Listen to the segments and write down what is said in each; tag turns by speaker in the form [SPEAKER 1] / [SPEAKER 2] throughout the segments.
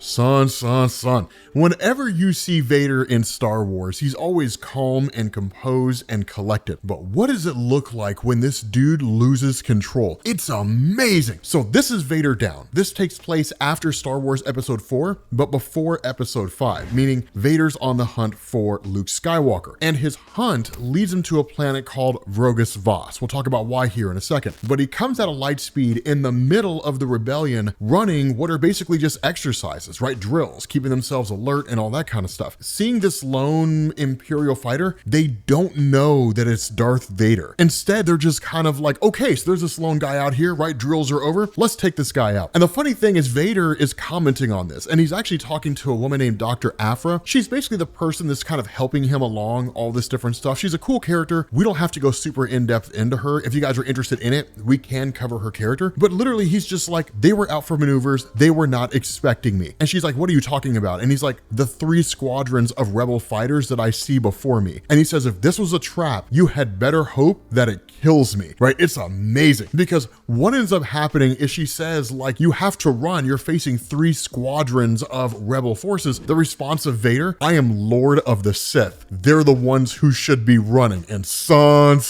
[SPEAKER 1] Son. Whenever you see Vader in Star Wars, he's always calm and composed and collected. But what does it look like when this dude loses control? It's amazing. So this is Vader down. This takes place after Star Wars Episode 4, but before Episode 5, meaning Vader's on the hunt for Luke Skywalker. And his hunt leads him to a planet called Vrogus Voss. We'll talk about why here in a second. But he comes at a light speed in the middle of the rebellion, running what are basically just exercises, right? Drills, keeping themselves alert and all that kind of stuff. Seeing this lone Imperial fighter, they don't know that it's Darth Vader. Instead, they're just kind of like, okay, so there's this lone guy out here, right? Drills are over. Let's take this guy out. And the funny thing is Vader is commenting on this, and he's actually talking to a woman named Dr. Aphra. She's basically the person that's kind of helping him along all this different stuff. She's a cool character. We don't have to go super in-depth into her. If you guys are interested in it, we can cover her character. But literally, he's just like, they were out for maneuvers. They were not expecting me. And she's like, what are you talking about? And he's like, the 3 squadrons of rebel fighters that I see before me. And he says, if this was a trap, you had better hope that it kills me, right? It's amazing because what ends up happening is she says, like, you have to run. You're facing 3 squadrons of rebel forces. The response of Vader, I am Lord of the Sith. They're the ones who should be running. And son,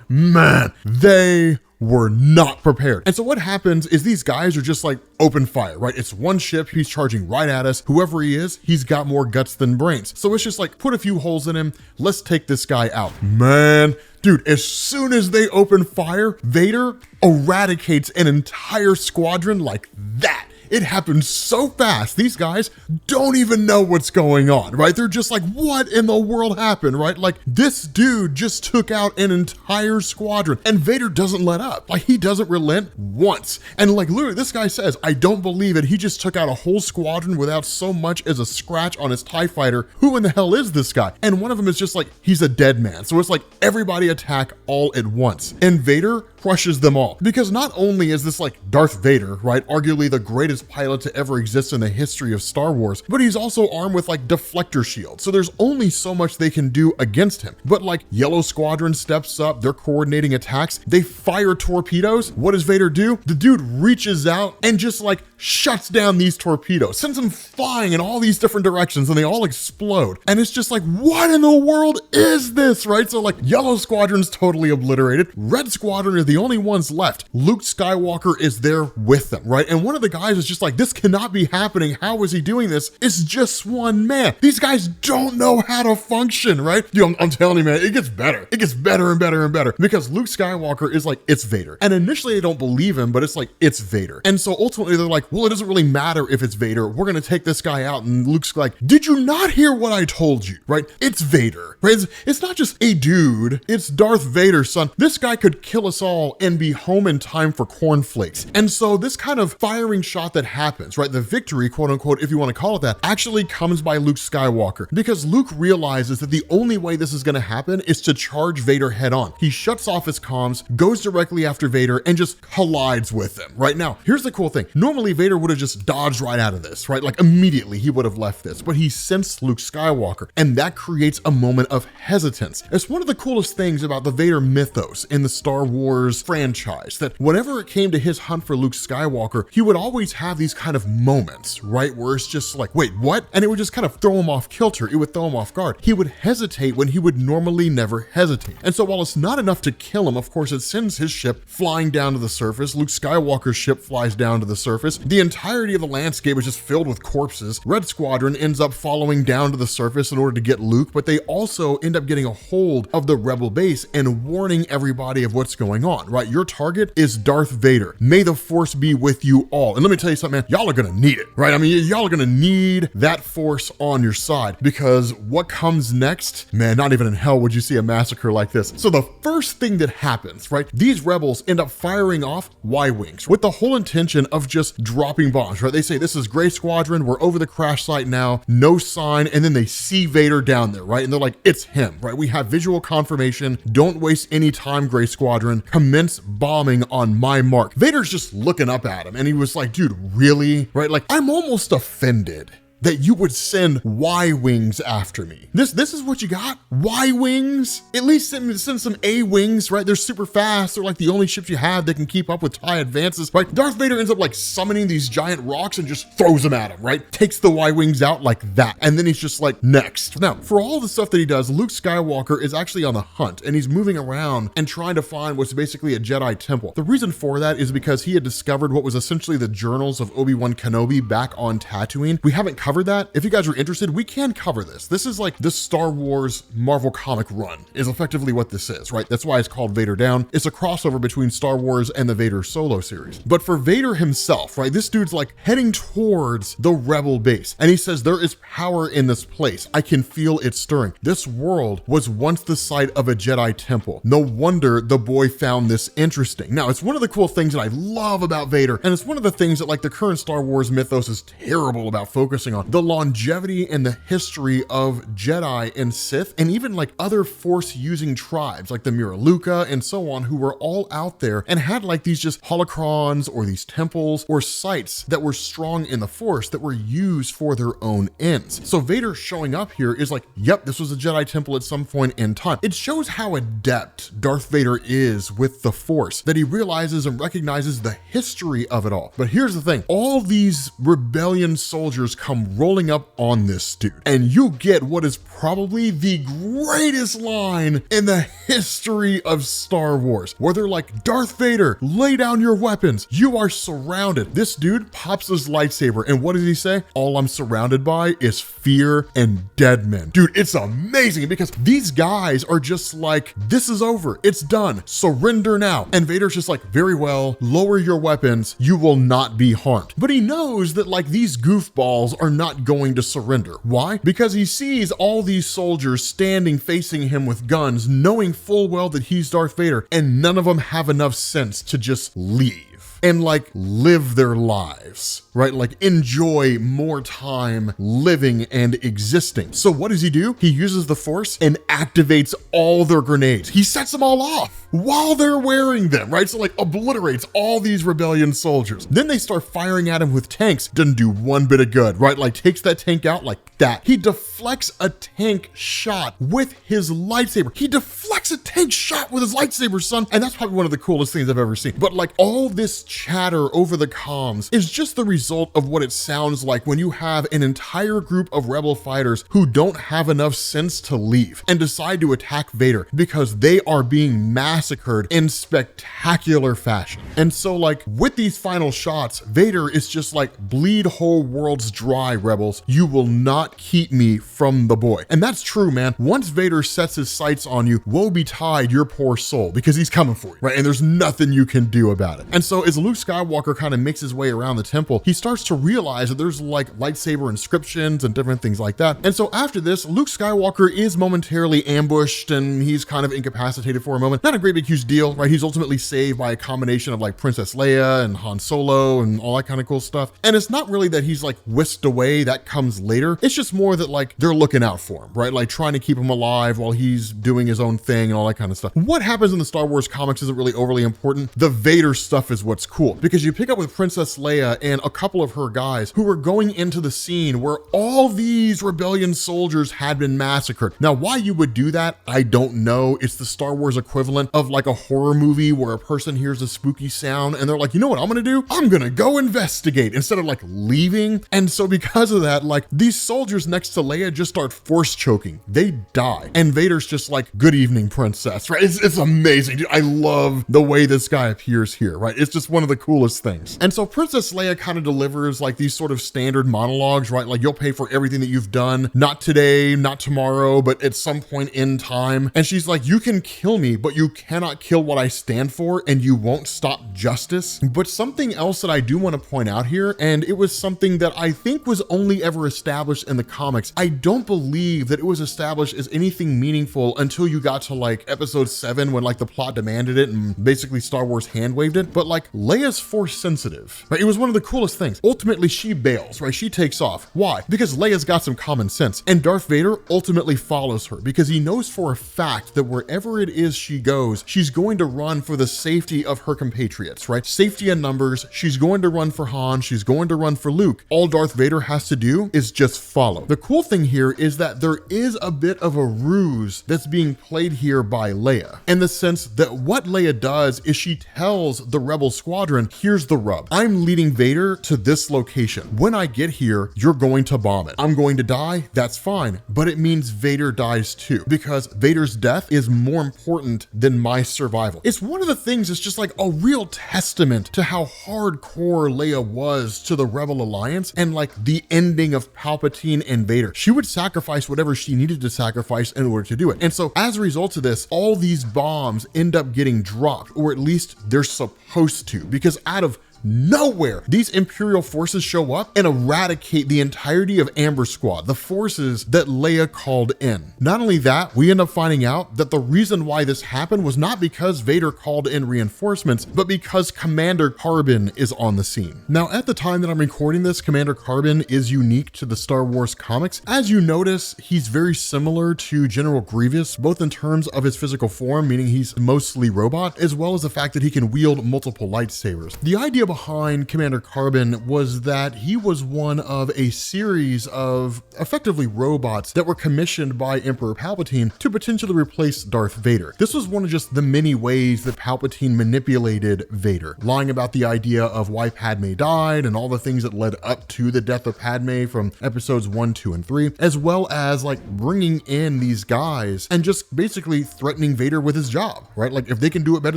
[SPEAKER 1] man, they were not prepared. And so what happens is these guys are just like open fire, right? It's one ship, he's charging right at us. Whoever he is, he's got more guts than brains. So it's just like, put a few holes in him. Let's take this guy out. Man, dude, as soon as they open fire, Vader eradicates an entire squadron like that. It happens so fast. These guys don't even know what's going on, right? They're just like, what in the world happened, right? Like, this dude just took out an entire squadron, and Vader doesn't let up. Like, he doesn't relent once. And like, literally, this guy says, I don't believe it. He just took out a whole squadron without so much as a scratch on his TIE fighter. Who in the hell is this guy? And one of them is just like, he's a dead man. So it's like, everybody attack all at once. And Vader crushes them all. Because not only is this like Darth Vader, right? Arguably the greatest pilot to ever exist in the history of Star Wars, but he's also armed with like deflector shields. So there's only so much they can do against him. But like Yellow Squadron steps up, they're coordinating attacks. They fire torpedoes. What does Vader do? The dude reaches out and just like shuts down these torpedoes, sends them flying in all these different directions, and they all explode. And it's just like, what in the world is this, right? So like Yellow Squadron's totally obliterated. Red Squadron are the only ones left. Luke Skywalker is there with them, right? And one of the guys is just like, this cannot be happening. How is he doing this? It's just one man. These guys don't know how to function, right? Dude, I'm telling you, man, it gets better. It gets better and better and better because Luke Skywalker is like, it's Vader. And initially they don't believe him, but it's like, it's Vader. And so ultimately they're like, well, it doesn't really matter if it's Vader. We're going to take this guy out. And Luke's like, did you not hear what I told you, right? It's Vader, right? It's not just a dude. It's Darth Vader, son. This guy could kill us all and be home in time for cornflakes. And so this kind of firing shot that happens, right? The victory, quote unquote, if you want to call it that, actually comes by Luke Skywalker because Luke realizes that the only way this is going to happen is to charge Vader head on. He shuts off his comms, goes directly after Vader, and just collides with him. Right now, here's the cool thing. Normally, Vader would have just dodged right out of this, right? Like immediately he would have left this, but he sensed Luke Skywalker, and that creates a moment of hesitance. It's one of the coolest things about the Vader mythos in the Star Wars franchise, that whenever it came to his hunt for Luke Skywalker, he would always have these kind of moments, right? Where it's just like, wait, what? And it would just kind of throw him off kilter. It would throw him off guard. He would hesitate when he would normally never hesitate. And so while it's not enough to kill him, of course, it sends his ship flying down to the surface. Luke Skywalker's ship flies down to the surface. The entirety of the landscape is just filled with corpses. Red Squadron ends up following down to the surface in order to get Luke, but they also end up getting a hold of the rebel base and warning everybody of what's going on, right? Your target is Darth Vader. May the Force be with you all. And let me tell you something, man, y'all are gonna need it, right? I mean, y'all are gonna need that Force on your side because what comes next, man, not even in hell would you see a massacre like this. So the first thing that happens, right? These rebels end up firing off Y-Wings with the whole intention of just dropping bombs, right? They say, this is Gray Squadron, we're over the crash site now, no sign, and then they see Vader down there, right? And they're like, it's him, right? We have visual confirmation, don't waste any time, Gray Squadron, commence bombing on my mark. Vader's just looking up at him, and he was like, dude, really? Right? Like, I'm almost offended that you would send Y-wings after me. This is what you got? Y-wings? At least send some A-wings, right? They're super fast. They're like the only ships you have that can keep up with TIE advances, right? Darth Vader ends up like summoning these giant rocks and just throws them at him, right? Takes the Y-wings out like that. And then he's just like, next. Now, for all the stuff that he does, Luke Skywalker is actually on the hunt and he's moving around and trying to find what's basically a Jedi temple. The reason for that is because he had discovered what was essentially the journals of Obi-Wan Kenobi back on Tatooine. We haven't covered that. If you guys are interested, we can cover this. This is like the Star Wars Marvel comic run is effectively what this is, right? That's why it's called Vader Down. It's a crossover between Star Wars and the Vader Solo series. But for Vader himself, right, this dude's like heading towards the Rebel base. And he says, there is power in this place. I can feel it stirring. This world was once the site of a Jedi temple. No wonder the boy found this interesting. Now, it's one of the cool things that I love about Vader, and it's one of the things that like the current Star Wars mythos is terrible about focusing on. The longevity and the history of Jedi and Sith, and even like other Force-using tribes like the Miraluka and so on, who were all out there and had like these just holocrons or these temples or sites that were strong in the Force that were used for their own ends. So Vader showing up here is like, yep, this was a Jedi temple at some point in time. It shows how adept Darth Vader is with the Force, that he realizes and recognizes the history of it all. But here's the thing, all these rebellion soldiers come rolling up on this dude, and you get what is probably the greatest line in the history of Star Wars, where they're like, Darth Vader, lay down your weapons. You are surrounded. This dude pops his lightsaber, and what does he say? All I'm surrounded by is fear and dead men. Dude, it's amazing because these guys are just like, this is over. It's done. Surrender now. And Vader's just like, very well, lower your weapons. You will not be harmed. But he knows that like these goofballs are not going to surrender. Why? Because he sees all these soldiers standing facing him with guns, knowing full well that he's Darth Vader, and none of them have enough sense to just leave and like live their lives, right? Like enjoy more time living and existing. So what does he do? He uses the Force and activates all their grenades. He sets them all off while they're wearing them, right? So like obliterates all these rebellion soldiers. Then they start firing at him with tanks. Doesn't do one bit of good, right? Like takes that tank out like that. He deflects a tank shot with his lightsaber. He deflects a tank shot with his lightsaber, son. And that's probably one of the coolest things I've ever seen. But like all this chatter over the comms is just the result of what it sounds like when you have an entire group of rebel fighters who don't have enough sense to leave and decide to attack Vader because they are being massacred in spectacular fashion. And so like with these final shots, Vader is just like, bleed whole worlds dry, rebels. You will not keep me from the boy. And that's true, man. Once Vader sets his sights on you, woe betide your poor soul, because he's coming for you, right? And there's nothing you can do about it. And so as Luke Skywalker kind of makes his way around the temple, he starts to realize that there's like lightsaber inscriptions and different things like that. And so after this, Luke Skywalker is momentarily ambushed and he's kind of incapacitated for a moment. Not a great big huge deal, right? He's ultimately saved by a combination of like Princess Leia and Han Solo and all that kind of cool stuff. And it's not really that he's like whisked away, that comes later. It's just more that like they're looking out for him, right? Like trying to keep him alive while he's doing his own thing and all that kind of stuff. What happens in the Star Wars comics isn't really overly important. The Vader stuff is what's cool, because you pick up with Princess Leia and a couple of her guys who were going into the scene where all these rebellion soldiers had been massacred. Now, why you would do that, I don't know. It's the Star Wars equivalent of like a horror movie where a person hears a spooky sound and they're like, you know what I'm gonna do? I'm gonna go investigate instead of like leaving. And so because of that, like these soldiers next to Leia just start force choking. They die. And Vader's just like, good evening, princess, right? It's amazing. Dude, I love the way this guy appears here, right? It's just one of the coolest things. And so Princess Leia kind of delivers like these sort of standard monologues, right? Like, you'll pay for everything that you've done, not today, not tomorrow, but at some point in time. And she's like, you can kill me, but you cannot kill what I stand for, and you won't stop justice. But something else that I do want to point out here, and it was something that I think was only ever established in the comics. I don't believe that it was established as anything meaningful until you got to like episode 7, when like the plot demanded it and basically Star Wars hand waved it. But like Leia's force sensitive, right? It was one of the coolest things. Ultimately, she bails, right? She takes off. Why? Because Leia's got some common sense. And Darth Vader ultimately follows her because he knows for a fact that wherever it is she goes, she's going to run for the safety of her compatriots, right? Safety in numbers. She's going to run for Han. She's going to run for Luke. All Darth Vader has to do is just follow. The cool thing here is that there is a bit of a ruse that's being played here by Leia, in the sense that what Leia does is she tells the Rebel squadron, here's the rub. I'm leading Vader to this location. When I get here, you're going to bomb it. I'm going to die, that's fine, but it means Vader dies too, because Vader's death is more important than my survival. It's one of the things that's just like a real testament to how hardcore Leia was to the Rebel Alliance and like the ending of Palpatine and Vader. She would sacrifice whatever she needed to sacrifice in order to do it. And so as a result of this, all these bombs end up getting dropped, or at least they're supposed to, because out of nowhere, these Imperial forces show up and eradicate the entirety of Amber Squad, the forces that Leia called in. Not only that, we end up finding out that the reason why this happened was not because Vader called in reinforcements, but because Commander Carbon is on the scene. Now, at the time that I'm recording this, Commander Carbon is unique to the Star Wars comics. As you notice, he's very similar to General Grievous, both in terms of his physical form, meaning he's mostly robot, as well as the fact that he can wield multiple lightsabers. The idea behind Commander Carbon was that he was one of a series of effectively robots that were commissioned by Emperor Palpatine to potentially replace Darth Vader. This was one of just the many ways that Palpatine manipulated Vader, lying about the idea of why Padme died and all the things that led up to the death of Padme from episodes 1, 2, and 3, as well as like bringing in these guys and just basically threatening Vader with his job, right? Like, if they can do it better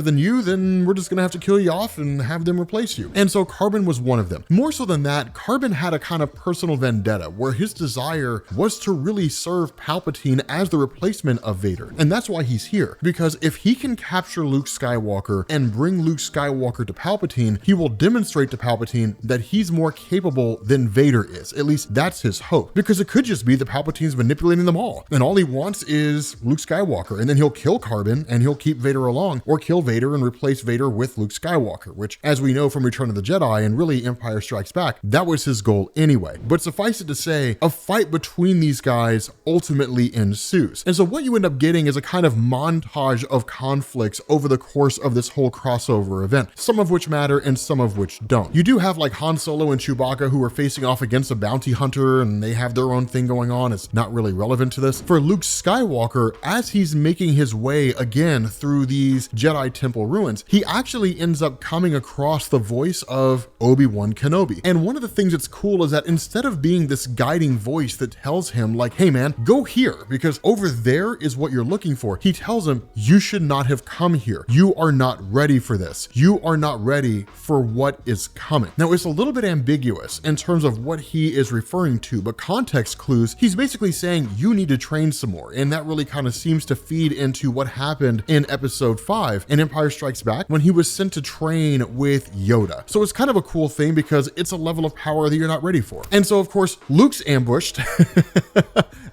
[SPEAKER 1] than you, then we're just gonna have to kill you off and have them replace you. And so Carbon was one of them. More so than that, Carbon had a kind of personal vendetta where his desire was to really serve Palpatine as the replacement of Vader. And that's why he's here, because if he can capture Luke Skywalker and bring Luke Skywalker to Palpatine, he will demonstrate to Palpatine that he's more capable than Vader is. At least that's his hope, because it could just be that Palpatine's manipulating them all, and all he wants is Luke Skywalker, and then he'll kill Carbon and he'll keep Vader along, or kill Vader and replace Vader with Luke Skywalker, which, as we know from Return of the Jedi and really Empire Strikes Back, that was his goal anyway. But suffice it to say, a fight between these guys ultimately ensues. And so what you end up getting is a kind of montage of conflicts over the course of this whole crossover event, some of which matter and some of which don't. You do have like Han Solo and Chewbacca who are facing off against a bounty hunter, and they have their own thing going on. It's not really relevant to this. For Luke Skywalker, as he's making his way again through these Jedi Temple ruins, he actually ends up coming across the voice of Obi-Wan Kenobi. And one of the things that's cool is that instead of being this guiding voice that tells him like, hey man, go here because over there is what you're looking for, he tells him, you should not have come here. You are not ready for this. You are not ready for what is coming. Now, it's a little bit ambiguous in terms of what he is referring to, but context clues, he's basically saying you need to train some more. And that really kind of seems to feed into what happened in episode 5 in Empire Strikes Back when he was sent to train with Yoda. So it's kind of a cool thing because it's a level of power that you're not ready for. And so of course, Luke's ambushed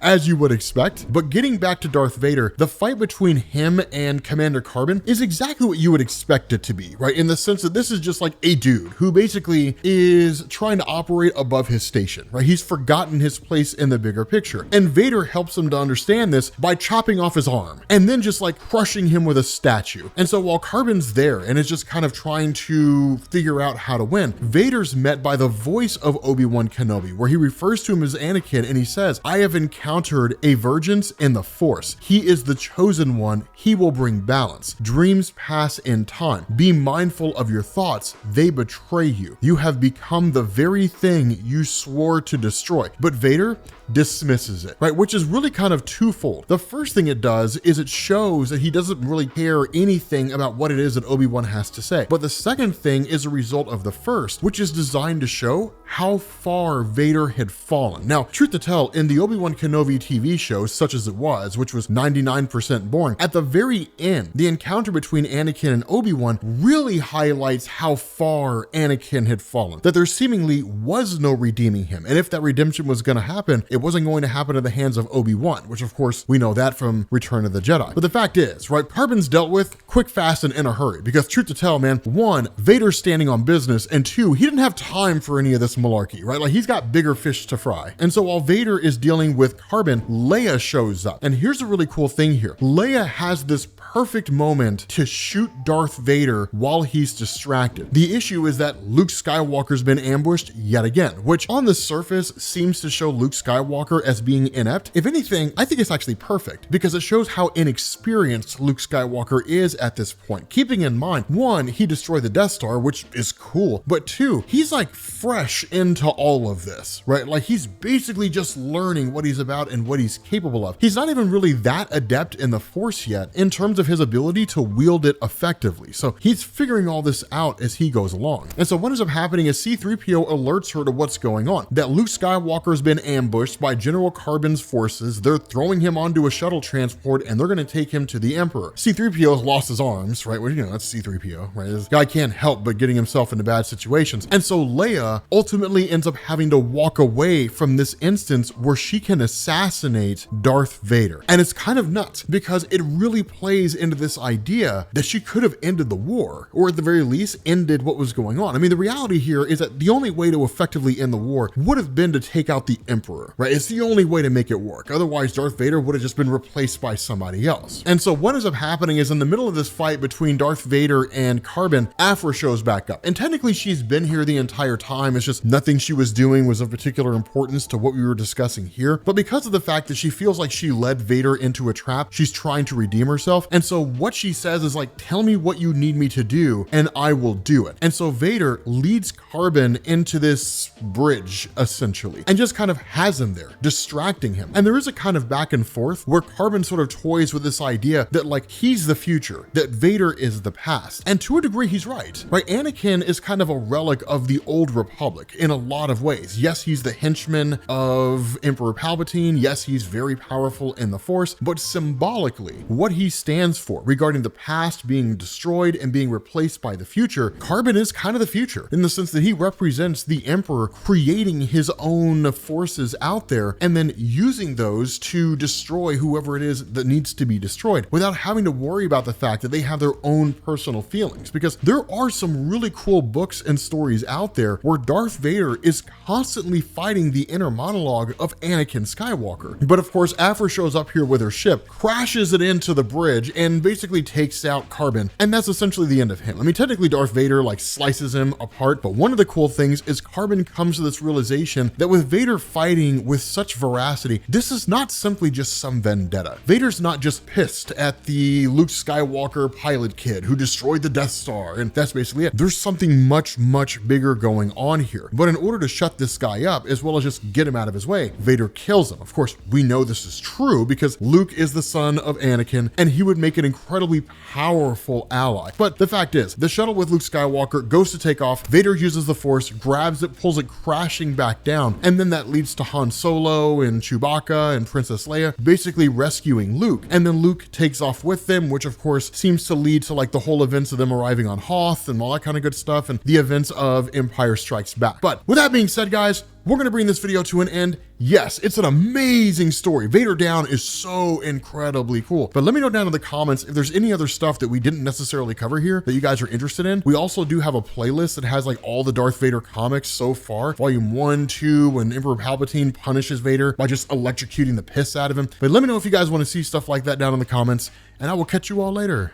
[SPEAKER 1] as you would expect. But getting back to Darth Vader, the fight between him and Commander Carbon is exactly what you would expect it to be, right? In the sense that this is just like a dude who basically is trying to operate above his station, right? He's forgotten his place in the bigger picture. And Vader helps him to understand this by chopping off his arm and then just like crushing him with a statue. And so while Carbon's there and is just kind of trying to figure out how to win, Vader's met by the voice of Obi-Wan Kenobi, where he refers to him as Anakin and he says, I have encountered a virgins in the Force. He is the chosen one. He will bring balance. Dreams pass in time. Be mindful of your thoughts. They betray you. You have become the very thing you swore to destroy. But Vader dismisses it, right? Which is really kind of twofold. The first thing it does is it shows that he doesn't really care anything about what it is that Obi-Wan has to say. But the second thing is a result of the first, which is designed to show how far Vader had fallen. Now, truth to tell, in the Obi-Wan Kenobi TV show, such as it was, which was 99% boring, at the very end, the encounter between Anakin and Obi-Wan really highlights how far Anakin had fallen, that there seemingly was no redeeming him. And if that redemption was going to happen, it wasn't going to happen at the hands of Obi-Wan, which of course we know that from Return of the Jedi. But the fact is, right, Carbon's dealt with quick, fast, and in a hurry, because truth to tell, man, one, Vader's standing standing on business, and two, he didn't have time for any of this malarkey, right? Like he's got bigger fish to fry. And so while Vader is dealing with Carbon, Leia shows up. And here's a really cool thing here. Leia has this perfect moment to shoot Darth Vader while he's distracted. The issue is that Luke Skywalker's been ambushed yet again, which on the surface seems to show Luke Skywalker as being inept. If anything, I think it's actually perfect because it shows how inexperienced Luke Skywalker is at this point. Keeping in mind, one, he destroyed the Death Star, which is cool, but two, he's like fresh into all of this, right? Like he's basically just learning what he's about and what he's capable of. He's not even really that adept in the Force yet in terms of his ability to wield it effectively. So he's figuring all this out as he goes along. And so what ends up happening is C-3PO alerts her to what's going on, that Luke Skywalker has been ambushed by General Carbon's forces. They're throwing him onto a shuttle transport and they're going to take him to the Emperor. C-3PO has lost his arms, right? Well, you know, that's C-3PO, right? This guy can't help but getting himself into bad situations. And so Leia ultimately ends up having to walk away from this instance where she can assassinate Darth Vader. And it's kind of nuts because it really plays into this idea that she could have ended the war, or at the very least ended what was going on. I mean, the reality here is that the only way to effectively end the war would have been to take out the Emperor, right? It's the only way to make it work. Otherwise, Darth Vader would have just been replaced by somebody else. And so what ends up happening is in the middle of this fight between Darth Vader and Carbon, Aphra shows back up. And technically she's been here the entire time. It's just nothing she was doing was of particular importance to what we were discussing here. But because of the fact that she feels like she led Vader into a trap, she's trying to redeem herself. And so what she says is like, tell me what you need me to do and I will do it. And so Vader leads Carbon into this bridge essentially and just kind of has him there, distracting him. And there is a kind of back and forth where Carbon sort of toys with this idea that like he's the future, that Vader is the past. And to a degree, he's right? Anakin is kind of a relic of the old Republic in a lot of ways. Yes, he's the henchman of Emperor Palpatine. Yes, he's very powerful in the Force, but symbolically, what he stands for regarding the past being destroyed and being replaced by the future, Carbon is kind of the future in the sense that he represents the Emperor creating his own forces out there and then using those to destroy whoever it is that needs to be destroyed without having to worry about the fact that they have their own personal feelings. Because there are some really cool books and stories out there where Darth Vader is constantly fighting the inner monologue of Anakin Skywalker. But of course, Aphra shows up here with her ship, crashes it into the bridge, and basically takes out Carbon. And that's essentially the end of him. I mean, technically Darth Vader like slices him apart, but one of the cool things is Carbon comes to this realization that with Vader fighting with such veracity, this is not simply just some vendetta. Vader's not just pissed at the Luke Skywalker pilot kid who destroyed the Death Star, and that's basically it. There's something much, much bigger going on here. But in order to shut this guy up, as well as just get him out of his way, Vader kills him. Of course, we know this is true because Luke is the son of Anakin, and he would make an incredibly powerful ally. But the fact is, the shuttle with Luke Skywalker goes to take off, Vader uses the Force, grabs it, pulls it crashing back down, and then that leads to Han Solo and Chewbacca and Princess Leia basically rescuing Luke. And then Luke takes off with them, which of course seems to lead to like the whole events of them arriving on Hoth and all that kind of good stuff and the events of Empire Strikes Back. But with that being said, guys, we're going to bring this video to an end. Yes, it's an amazing story. Vader Down is so incredibly cool. But let me know down in the comments if there's any other stuff that we didn't necessarily cover here that you guys are interested in. We also do have a playlist that has like all the Darth Vader comics so far. Volume 1, 2, when Emperor Palpatine punishes Vader by just electrocuting the piss out of him. But let me know if you guys want to see stuff like that down in the comments, and I will catch you all later.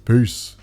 [SPEAKER 1] Peace.